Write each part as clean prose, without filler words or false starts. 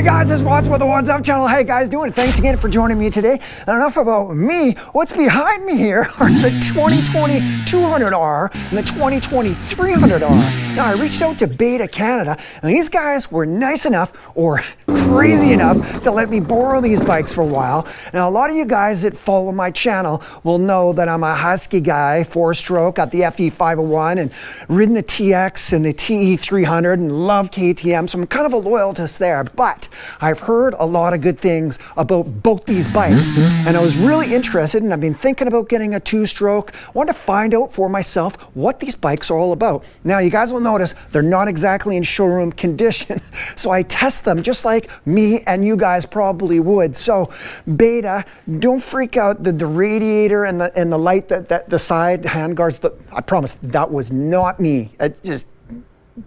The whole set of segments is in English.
guys, it's Watch with the WADZ channel. Hey guys, doing? Thanks again for joining me today. And enough about me. What's behind me here are the 2020 200R and the 2020 300R. Now I reached out to Beta Canada, and these guys were nice enough, or crazy enough, to let me borrow these bikes for a while. Now a lot of you guys that follow my channel will know that I'm a Husky guy, 4-stroke, got the FE501 and ridden the TX and the TE300 and love KTM, so I'm kind of a loyalist there. But I've heard a lot of good things about both these bikes, and I was really interested, and I've been thinking about getting a 2-stroke. I wanted to find out for myself what these bikes are all about. Now you guys will notice they're not exactly in showroom condition, so I test them just like me and you guys probably would. So Beta, don't freak out. The radiator and the light, that the side handguards, I promise that was not me. It just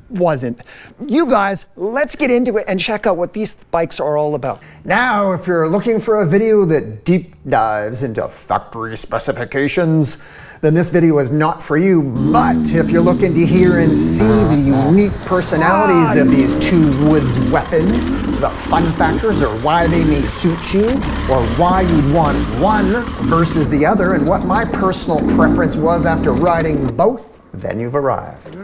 wasn't. You guys, let's get into it and check out what these bikes are all about. Now, if you're looking for a video that deep dives into factory specifications, then this video is not for you. But if you're looking to hear and see the unique personalities of these two woods weapons, the fun factors, or why they may suit you, or why you'd want one versus the other, and what my personal preference was after riding both, then you've arrived.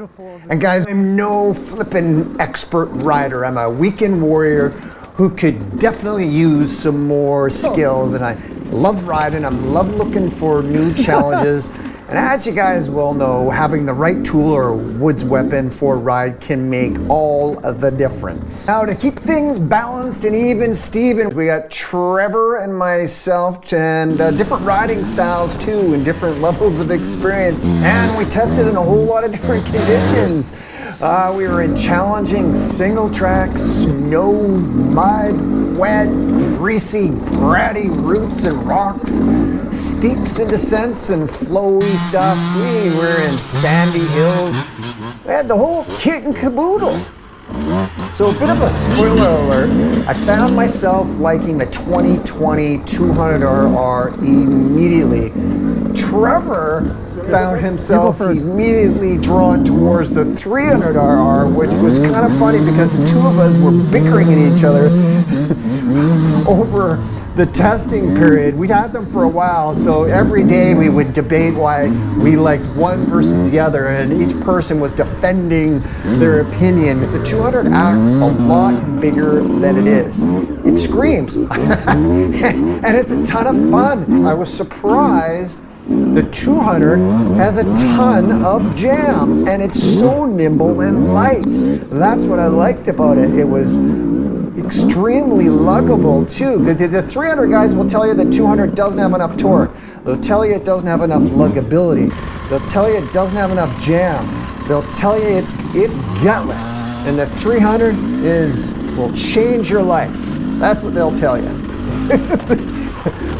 And guys, I'm no flippin' expert rider. I'm a weekend warrior who could definitely use some more skills, and I love riding. I love looking for new challenges. And as you guys well know, having the right tool or woods weapon for a ride can make all of the difference. Now, to keep things balanced and even Steven, we got Trevor and myself, and different riding styles too, and different levels of experience. And we tested in a whole lot of different conditions. We were in challenging single track, snow, mud, wet, greasy, bratty roots and rocks, steeps and descents and flowy stuff. We were in sandy hills. We had the whole kit and caboodle. So a bit of a spoiler alert, I found myself liking the 2020 200RR immediately. Trevor found himself immediately drawn towards the 300RR, which was kind of funny because the two of us were bickering at each other over the testing period. We had them for a while, so every day we would debate why we liked one versus the other, and each person was defending their opinion. The 200 acts a lot bigger than it is. It screams, and it's a ton of fun. I was surprised. The 200 has a ton of jam, and it's so nimble and light. That's what I liked about it. It was extremely luggable too. The 300 guys will tell you that 200 doesn't have enough torque. They'll tell you it doesn't have enough luggability. They'll tell you it doesn't have enough jam. They'll tell you it's gutless. And the 300 will change your life. That's what they'll tell you.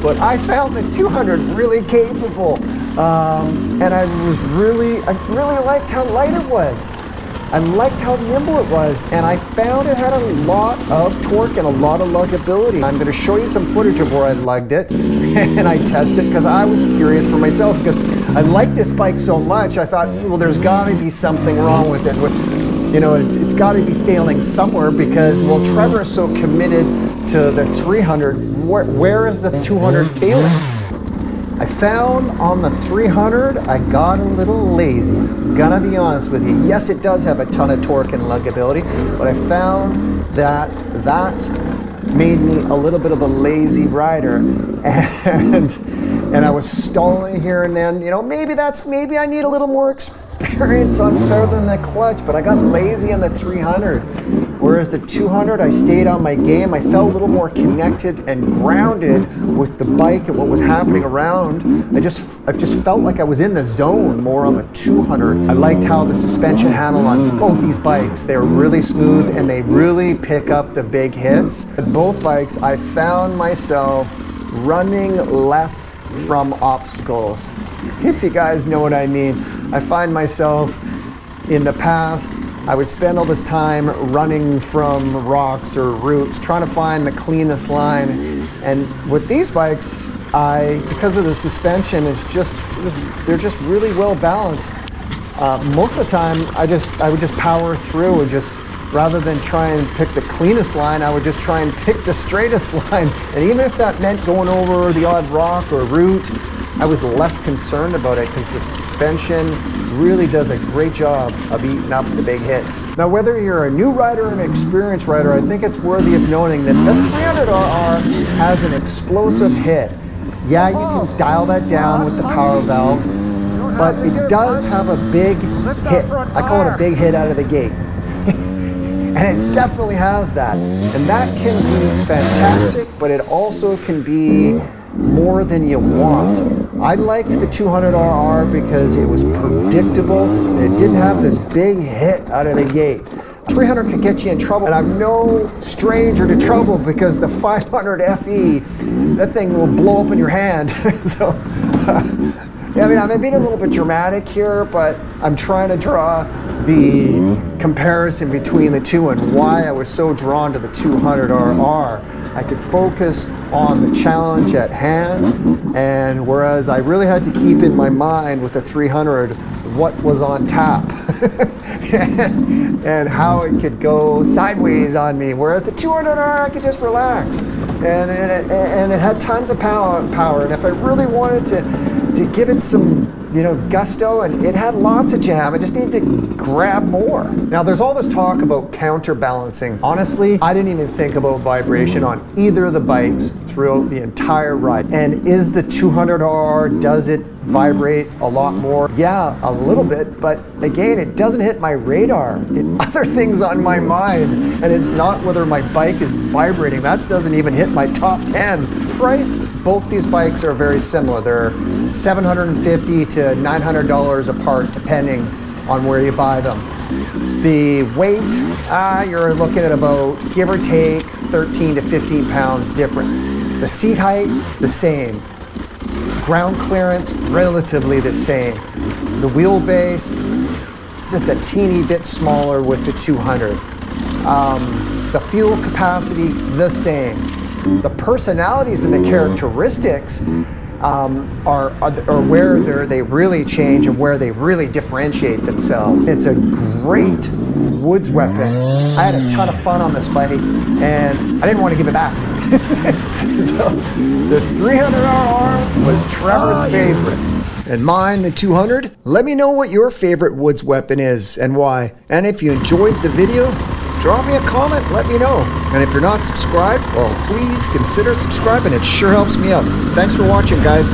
But I found the 200 really capable, and I really liked how light it was. I liked how nimble it was, and I found it had a lot of torque and a lot of luggability. I'm going to show you some footage of where I lugged it, and I tested it because I was curious for myself, because I liked this bike so much. I thought, well, there's got to be something wrong with it. You know, it's got to be failing somewhere, because, well, Trevor is so committed to the 300. Where is the 200 failing? I found on the 300, I got a little lazy. Gonna be honest with you. Yes, it does have a ton of torque and luggability, but I found that made me a little bit of a lazy rider, and I was stalling here and then. You know, maybe I need a little more experience on feathering the clutch, but I got lazy on the 300. Whereas the 200, I stayed on my game. I felt a little more connected and grounded with the bike and what was happening around. I just felt like I was in the zone more on the 200. I liked how the suspension handle on both these bikes, they're really smooth and they really pick up the big hits. At both bikes, I found myself running less from obstacles, if you guys know what I mean. I find myself in the past, I would spend all this time running from rocks or roots, trying to find the cleanest line. And with these bikes, because of the suspension, they're just really well balanced. Most of the time, I would just power through and just Rather than try and pick the cleanest line, I would just try and pick the straightest line. And even if that meant going over the odd rock or root, I was less concerned about it because the suspension really does a great job of eating up the big hits. Now, whether you're a new rider or an experienced rider, I think it's worthy of noting that the 300RR has an explosive hit. Yeah, you can dial that down with the power valve, but it does have a big hit. I call it a big hit out of the gate. And it definitely has that. And that can be fantastic, but it also can be more than you want. I liked the 200RR because it was predictable and it didn't have this big hit out of the gate. 300 could get you in trouble, and I'm no stranger to trouble because the 500 FE, that thing will blow up in your hand. So, yeah, I mean, I'm being a little bit dramatic here, but I'm trying to draw the comparison between the two and why I was so drawn to the 200RR. I could focus on the challenge at hand, and whereas I really had to keep in my mind with the 300 what was on tap and how it could go sideways on me, whereas the 200R I could just relax, and it had tons of power, and if I really wanted to give it some gusto, and it had lots of jam, I just needed to grab more. Now there's all this talk about counterbalancing. Honestly, I didn't even think about vibration on either of the bikes throughout the entire ride. And is the 200R, does it vibrate a lot more? Yeah, a little bit, but again, it doesn't hit my radar. Other things on my mind, and it's not whether my bike is vibrating. That doesn't even hit my top 10. Price, both these bikes are very similar. They're $750 to $900 apart, depending on where you buy them. The weight, you're looking at about, give or take, 13 to 15 pounds different. The seat height, the same. Ground clearance, relatively the same. The wheelbase, just a teeny bit smaller with the 200. The fuel capacity, the same. The personalities and the characteristics are where they really change and where they really differentiate themselves. It's a great woods weapon. I had a ton of fun on this bike, and I didn't want to give it back. So the 300RR was Trevor's favorite. And mine, the 200. Let me know what your favorite woods weapon is and why. And if you enjoyed the video, drop me a comment, let me know. And if you're not subscribed, well, please consider subscribing. It sure helps me out. Thanks for watching, guys.